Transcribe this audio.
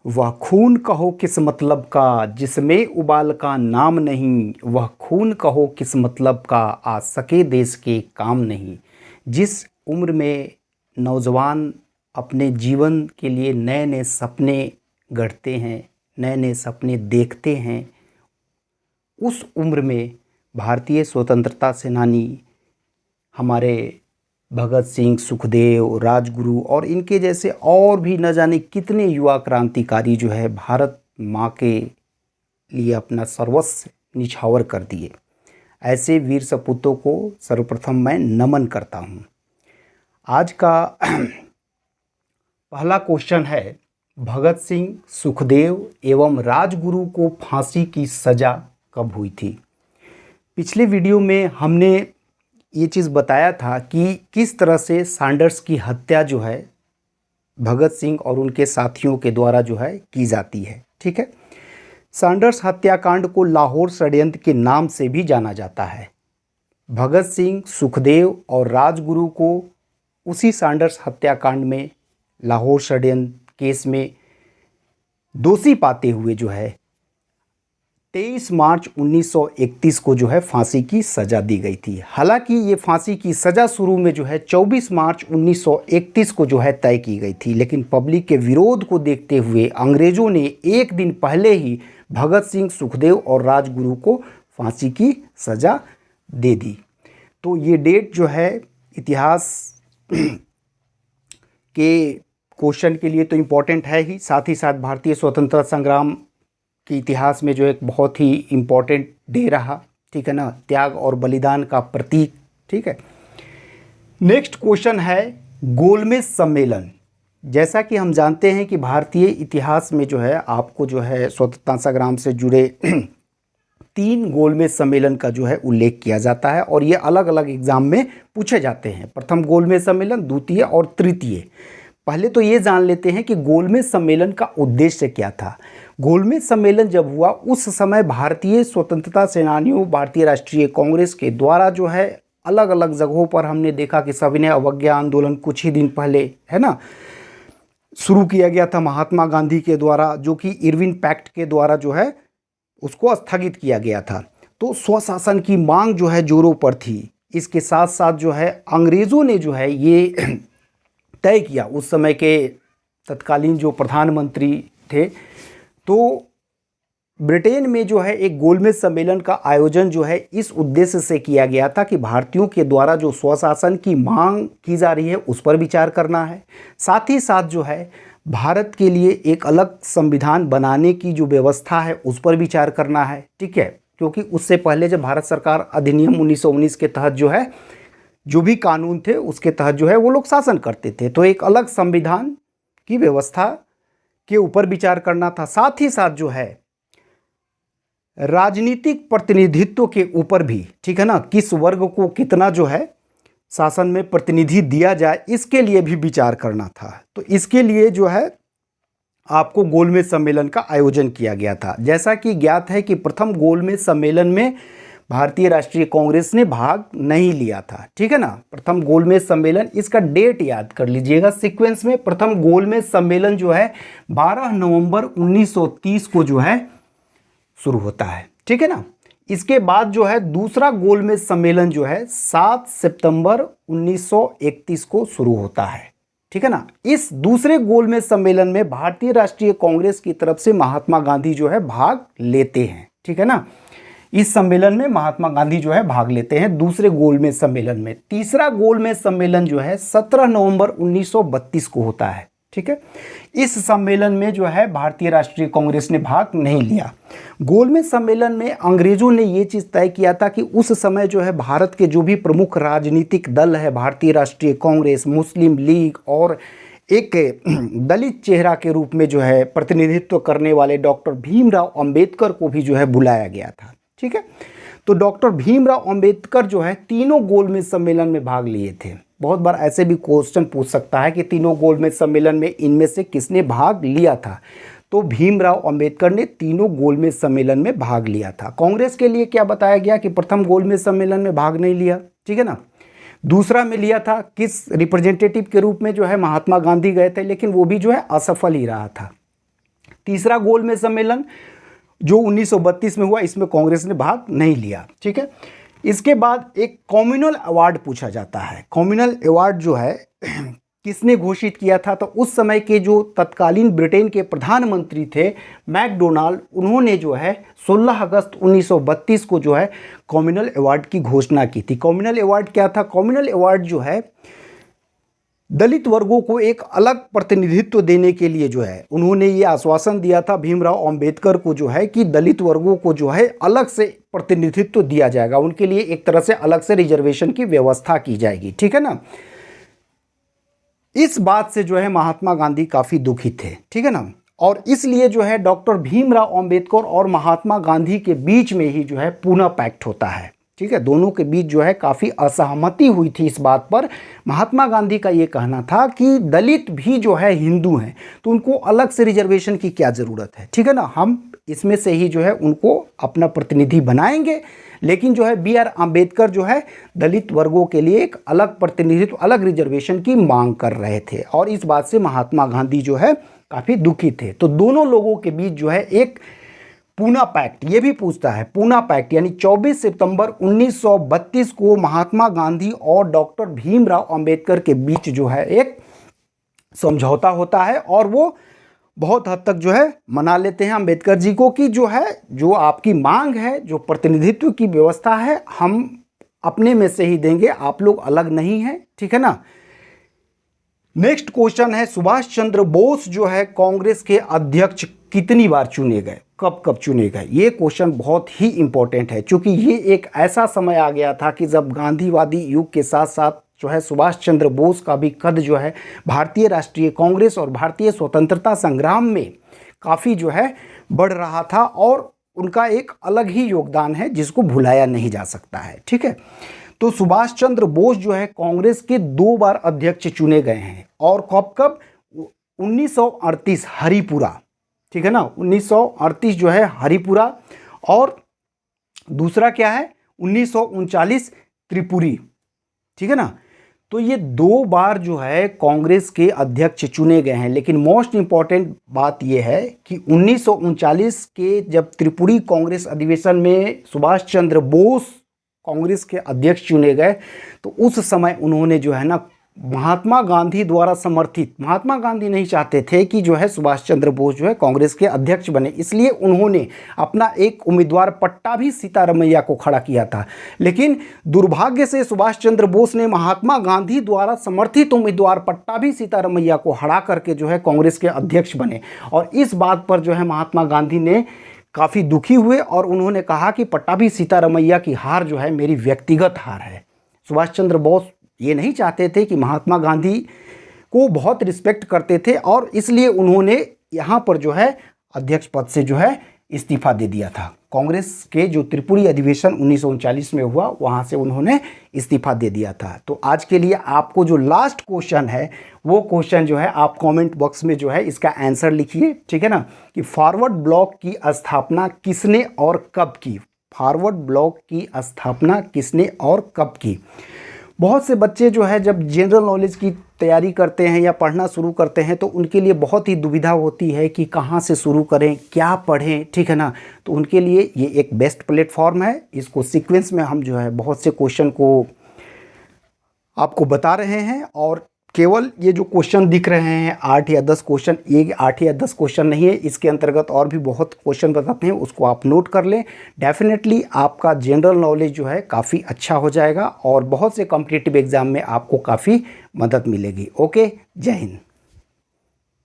वह खून कहो किस मतलब का जिसमें उबाल का नाम नहीं, वह खून कहो किस मतलब का आ सके देश के काम नहीं। जिस उम्र में नौजवान अपने जीवन के लिए नए नए सपने गढ़ते हैं, नए नए सपने देखते हैं, उस उम्र में भारतीय स्वतंत्रता सेनानी हमारे भगत सिंह, सुखदेव, राजगुरु और इनके जैसे और भी न जाने कितने युवा क्रांतिकारी जो है भारत माँ के लिए अपना सर्वस्व निछावर कर दिए। ऐसे वीर सपूतों को सर्वप्रथम मैं नमन करता हूँ। आज का पहला क्वेश्चन है, भगत सिंह, सुखदेव एवं राजगुरु को फांसी की सज़ा कब हुई थी? पिछले वीडियो में हमने ये चीज़ बताया था कि किस तरह से सैंडर्स की हत्या जो है भगत सिंह और उनके साथियों के द्वारा जो है की जाती है। ठीक है, सैंडर्स हत्याकांड को लाहौर षड्यंत्र के नाम से भी जाना जाता है। भगत सिंह, सुखदेव और राजगुरु को उसी सैंडर्स हत्याकांड में लाहौर षड्यंत्र केस में दोषी पाते हुए जो है 23 मार्च 1931 को जो है फांसी की सज़ा दी गई थी। हालांकि ये फांसी की सज़ा शुरू में जो है 24 मार्च 1931 को जो है तय की गई थी, लेकिन पब्लिक के विरोध को देखते हुए अंग्रेज़ों ने एक दिन पहले ही भगत सिंह, सुखदेव और राजगुरु को फांसी की सज़ा दे दी। तो ये डेट जो है इतिहास के क्वेश्चन के लिए तो इम्पोर्टेंट है ही, साथ ही साथ भारतीय स्वतंत्रता संग्राम के इतिहास में जो एक बहुत ही इम्पोर्टेंट डे रहा। ठीक है ना, त्याग और बलिदान का प्रतीक। ठीक है, नेक्स्ट क्वेश्चन है गोलमेज सम्मेलन। जैसा कि हम जानते हैं कि भारतीय इतिहास में जो है आपको जो है स्वतंत्रता संग्राम से जुड़े 3 गोलमेज सम्मेलन का जो है उल्लेख किया जाता है और ये अलग अलग एग्जाम में पूछे जाते हैं। प्रथम गोलमेज सम्मेलन, द्वितीय और तृतीय। पहले तो ये जान लेते हैं कि गोलमेज सम्मेलन का उद्देश्य क्या था। गोलमेज सम्मेलन जब हुआ उस समय भारतीय स्वतंत्रता सेनानियों, भारतीय राष्ट्रीय कांग्रेस के द्वारा जो है अलग अलग जगहों पर हमने देखा कि सविनय अवज्ञा आंदोलन कुछ ही दिन पहले है ना शुरू किया गया था महात्मा गांधी के द्वारा, जो कि इरविन पैक्ट के द्वारा जो है उसको स्थगित किया गया था। तो स्वशासन की मांग जो है जोरों पर थी। इसके साथ साथ जो है अंग्रेज़ों ने जो है ये तय किया, उस समय के तत्कालीन जो प्रधानमंत्री थे, तो ब्रिटेन में जो है एक गोलमेज सम्मेलन का आयोजन जो है इस उद्देश्य से किया गया था कि भारतीयों के द्वारा जो स्वशासन की मांग की जा रही है उस पर विचार करना है। साथ ही साथ जो है भारत के लिए एक अलग संविधान बनाने की जो व्यवस्था है उस पर विचार करना है। ठीक है, क्योंकि उससे पहले जब भारत सरकार अधिनियम 1919 के तहत जो है जो भी कानून थे उसके तहत जो है वो लोग शासन करते थे, तो एक अलग संविधान की व्यवस्था के ऊपर विचार करना था। साथ ही साथ जो है राजनीतिक प्रतिनिधित्व के ऊपर भी, ठीक है ना, किस वर्ग को कितना जो है शासन में प्रतिनिधि दिया जाए इसके लिए भी विचार करना था। तो इसके लिए जो है आपको गोलमेज सम्मेलन का आयोजन किया गया था। जैसा कि ज्ञात है कि प्रथम गोलमेज सम्मेलन में भारतीय राष्ट्रीय कांग्रेस ने भाग नहीं लिया था। ठीक है ना, प्रथम गोलमेज सम्मेलन, इसका डेट याद कर लीजिएगा सीक्वेंस में। प्रथम गोलमेज सम्मेलन जो है 12 नवंबर 1930 को जो है शुरू होता है। ठीक है ना, इसके बाद जो है दूसरा गोलमेज सम्मेलन जो है 7 सितंबर 1931 को शुरू होता है। ठीक है ना, इस दूसरे गोलमेज सम्मेलन में भारतीय राष्ट्रीय कांग्रेस की तरफ से महात्मा गांधी जो है भाग लेते हैं। ठीक है ना, इस सम्मेलन में महात्मा गांधी जो है भाग लेते हैं दूसरे गोलमेज सम्मेलन में। तीसरा गोलमेज सम्मेलन जो है 17 नवंबर 1932 को होता है। ठीक है, इस सम्मेलन में जो है भारतीय राष्ट्रीय कांग्रेस ने भाग नहीं लिया। गोलमेज सम्मेलन में अंग्रेजों ने ये चीज़ तय किया था कि उस समय जो है भारत के जो भी प्रमुख राजनीतिक दल है, भारतीय राष्ट्रीय कांग्रेस, मुस्लिम लीग और एक दलित चेहरा के रूप में जो है प्रतिनिधित्व करने वाले डॉक्टर भीमराव अंबेडकर को भी जो है बुलाया गया था। ठीक है, तो डॉक्टर भीमराव अंबेडकर जो है तीनों गोलमेज सम्मेलन में भाग लिए थे। बहुत बार ऐसे भी क्वेश्चन पूछ सकता है कि तीनों गोलमेज सम्मेलन में इनमें से किसने भाग लिया था। तो भीमराव अंबेडकर ने तीनों गोलमेज सम्मेलन में भाग लिया था। कांग्रेस के लिए क्या बताया गया कि प्रथम गोलमेज सम्मेलन में भाग नहीं लिया। ठीक है ना, दूसरा में लिया था, किस रिप्रेजेंटेटिव के रूप में जो है महात्मा गांधी गए थे, लेकिन वो भी जो है असफल ही रहा था। तीसरा गोलमेज सम्मेलन जो 1932 में हुआ, इसमें कांग्रेस ने भाग नहीं लिया। ठीक है, इसके बाद एक कम्युनल अवार्ड पूछा जाता है। कम्युनल अवार्ड जो है किसने घोषित किया था? तो उस समय के जो तत्कालीन ब्रिटेन के प्रधानमंत्री थे मैकडोनाल्ड, उन्होंने जो है 16 अगस्त 1932 को जो है कम्युनल अवार्ड की घोषणा की थी। कम्युनल अवार्ड क्या था? कम्युनल अवार्ड जो है दलित वर्गों को एक अलग प्रतिनिधित्व देने के लिए जो है उन्होंने ये आश्वासन दिया था भीमराव अंबेडकर को जो है कि दलित वर्गों को जो है अलग से प्रतिनिधित्व दिया जाएगा, उनके लिए एक तरह से अलग से रिजर्वेशन की व्यवस्था की जाएगी। ठीक है ना। इस बात से जो है महात्मा गांधी काफ़ी दुखी थे। ठीक है ना, और इसलिए जो है डॉक्टर भीमराव अंबेडकर और महात्मा गांधी के बीच में ही जो है पूना पैक्ट होता है। ठीक है, दोनों के बीच जो है काफ़ी असहमति हुई थी इस बात पर। महात्मा गांधी का ये कहना था कि दलित भी जो है हिंदू हैं, तो उनको अलग से रिजर्वेशन की क्या ज़रूरत है। ठीक है ना, हम इसमें से ही जो है उनको अपना प्रतिनिधि बनाएंगे। लेकिन जो है B.R. अम्बेडकर जो है दलित वर्गों के लिए एक अलग प्रतिनिधित्व, अलग रिजर्वेशन की मांग कर रहे थे, और इस बात से महात्मा गांधी जो है काफ़ी दुखी थे। तो दोनों लोगों के बीच जो है एक पूना पैक्ट, ये भी पूछता है, पूना पैक्ट यानी 24 सितंबर 1932 को महात्मा गांधी और डॉक्टर भीमराव अंबेडकर के बीच जो है एक समझौता होता है, और वो बहुत हद तक जो है मना लेते हैं अंबेडकर जी को कि जो है, जो आपकी मांग है, जो प्रतिनिधित्व की व्यवस्था है, हम अपने में से ही देंगे, आप लोग अलग नहीं हैं। ठीक है ना। नेक्स्ट क्वेश्चन है, सुभाष चंद्र बोस जो है कांग्रेस के अध्यक्ष कितनी बार चुने गए, कब कब चुने गए? ये क्वेश्चन बहुत ही इंपॉर्टेंट है, क्योंकि ये एक ऐसा समय आ गया था कि जब गांधीवादी युग के साथ साथ जो है सुभाष चंद्र बोस का भी कद जो है भारतीय राष्ट्रीय कांग्रेस और भारतीय स्वतंत्रता संग्राम में काफ़ी जो है बढ़ रहा था, और उनका एक अलग ही योगदान है जिसको भुलाया नहीं जा सकता है। ठीक है, तो सुभाष चंद्र बोस जो है कांग्रेस के 2 बार अध्यक्ष चुने गए हैं, और कब कब? 1938 हरिपुरा। ठीक है ना, 1938 जो है हरिपुरा, और दूसरा क्या है 1939 त्रिपुरी। ठीक है ना, तो ये 2 बार जो है कांग्रेस के अध्यक्ष चुने गए हैं। लेकिन मोस्ट इंपॉर्टेंट बात यह है कि 1939 के जब त्रिपुरी कांग्रेस अधिवेशन में सुभाष चंद्र बोस कांग्रेस के अध्यक्ष चुने गए, तो उस समय उन्होंने जो है ना महात्मा गांधी द्वारा समर्थित, महात्मा गांधी नहीं चाहते थे कि जो है सुभाष चंद्र बोस जो है कांग्रेस के अध्यक्ष बने, इसलिए उन्होंने अपना एक उम्मीदवार पट्टाभी सीतारमैया को खड़ा किया था। लेकिन दुर्भाग्य से सुभाष चंद्र बोस ने महात्मा गांधी द्वारा समर्थित उम्मीदवार पट्टाभी सीतारमैया को हरा करके जो है कांग्रेस के अध्यक्ष बने, और इस बात पर जो है महात्मा गांधी ने काफ़ी दुखी हुए, और उन्होंने कहा कि पट्टाभी सीतारमैया की हार जो है मेरी व्यक्तिगत हार है। सुभाष चंद्र बोस ये नहीं चाहते थे कि महात्मा गांधी को बहुत रिस्पेक्ट करते थे, और इसलिए उन्होंने यहाँ पर जो है अध्यक्ष पद से जो है इस्तीफा दे दिया था। कांग्रेस के जो त्रिपुरी अधिवेशन 1939 में हुआ, वहाँ से उन्होंने इस्तीफा दे दिया था। तो आज के लिए आपको जो लास्ट क्वेश्चन है, वो क्वेश्चन जो है आप कमेंट बॉक्स में जो है इसका आंसर लिखिए। ठीक है ना, कि फॉरवर्ड ब्लॉक की स्थापना किसने और कब की? फॉरवर्ड ब्लॉक की स्थापना किसने और कब की? बहुत से बच्चे जो है जब जनरल नॉलेज की तैयारी करते हैं या पढ़ना शुरू करते हैं, तो उनके लिए बहुत ही दुविधा होती है कि कहाँ से शुरू करें, क्या पढ़ें। ठीक है ना, तो उनके लिए ये एक बेस्ट प्लेटफॉर्म है। इसको सीक्वेंस में हम जो है बहुत से क्वेश्चन को आपको बता रहे हैं, और केवल ये जो क्वेश्चन दिख रहे हैं 8 या 10 क्वेश्चन, ये 8 या 10 क्वेश्चन नहीं है, इसके अंतर्गत और भी बहुत क्वेश्चन बताते हैं, उसको आप नोट कर लें। डेफिनेटली आपका जनरल नॉलेज जो है काफ़ी अच्छा हो जाएगा, और बहुत से कॉम्पिटिटिव एग्ज़ाम में आपको काफ़ी मदद मिलेगी। ओके, जय हिंद।